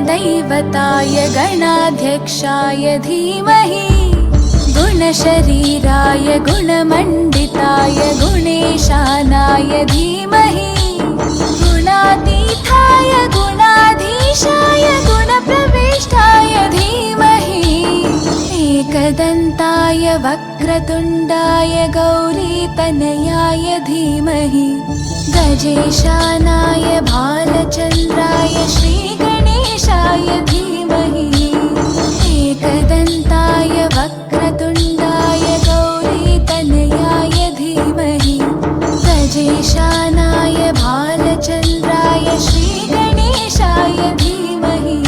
गणदैवताय गणाध्यक्षाय धीमहि गुणशरीराय गुणमण्डिताय गुणेशानाय धीमहि गुणातीताय गुणाधीशाय गुणप्रविष्टाय धीमहि एकदन्ताय वक्रतुण्डाय गौरीतनयाय धीमहि गजेशानाय भालचन्द्राय श्रीगणेशाय धीमहि एकदन्ताय वक्रतुण्डाय गौरीतनयाय धीमहि गजेशानाय भालचन्द्राय श्रीगणेशाय धीमहि।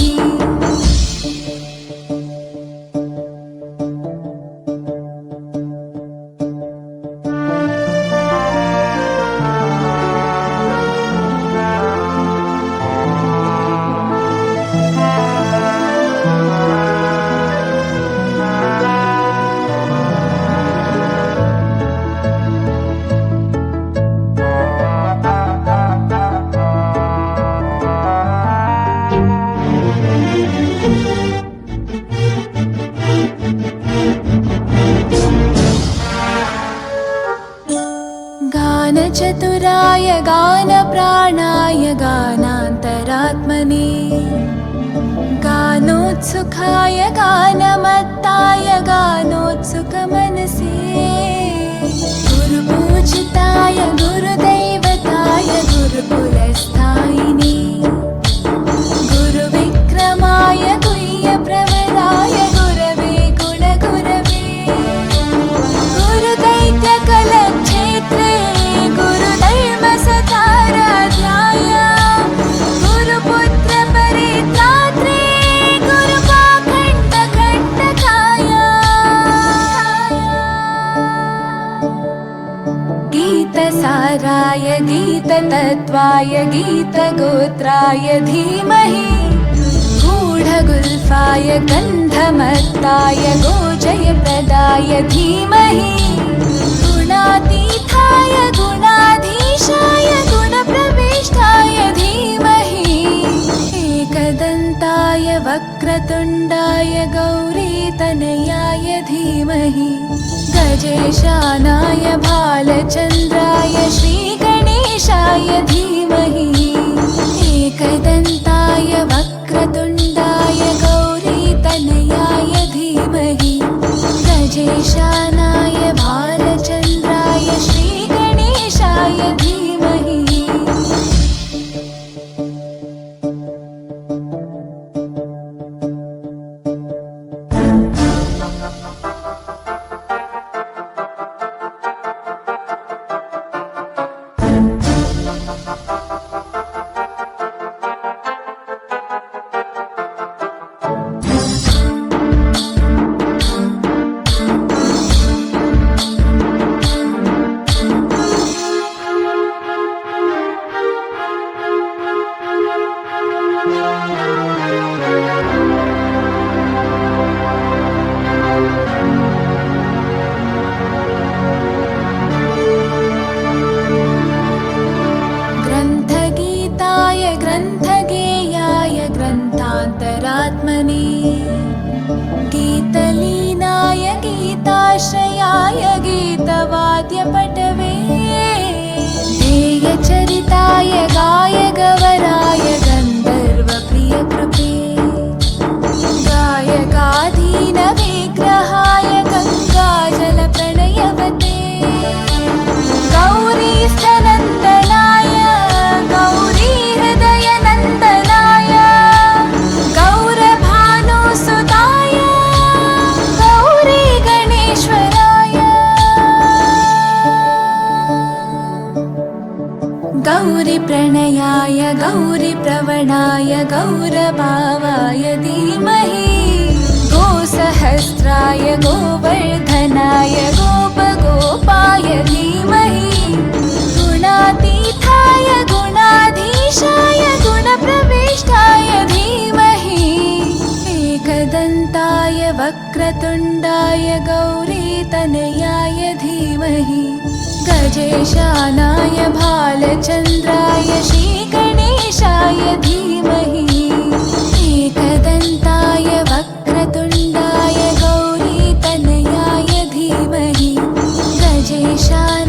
गानचतुराय गानप्राणाय गानान्तरात्मने गानोत्सुकाय गानमत्ताय गानोत्सुकमनसे गुरुपूजिताय गुरुदैवताय गुरुकुलस्थायिने गुरुविक्रमाय गुह्यप्रवराय गुरवे गुणगुरवे गुरुदैत्यकलक्षेत्रे गुरुधर्मसताराध्याय गुरुपुत्रपरित्रात्रे गुरुपाखण्डखण्डकाय गीतसाराय गीततत्त्वाय गीतगोत्राय धीमहि गूढगुल्फाय गन्धमत्ताय गोजयप्रदाय धीमहि गुणातीताय गुणाधीशाय गुणप्रविष्टाय धीमहि एकदन्ताय वक्रतुण्डाय गौरीतनयाय धीमहि गजेशानाय भालचन्द्राय श्रीगणेशाय धीमहि एकदन्ताय वक्रतुण्डाय गौरीतनयाय धीमहि गजेशानाय भालचन्द्राय श्रीगणेशाय धीमहि। ग्रन्थगेयाय ग्रन्थान्तरात्मने गीतलीनाय गीताश्रयाय गीतवाद्यपटवे ध्येयचरिताय गायगवराय गन्धर्वप्रियकृपे गायकाधीनविग्रहाय गङ्गाजलप्रणयवते गौरीस्तनन्दनाय गौरीहृदयनन्दनाय गौरभानुसुताय गौरीगणेश्वराय गौरीप्रणयाय गौरीप्रवणाय गौरभावाय धीमहि गोसहस्राय गोवर्धनाय गोपगोपाय धीमहि गुणातीताय गुणाधीशाय गुणप्रविष्टाय धीमहि एकदन्ताय वक्रतुण्डाय गौरीतनयाय धीमहि गजेशानाय भालचन्द्राय श्रीगणेशाय धीमहि गणेशाय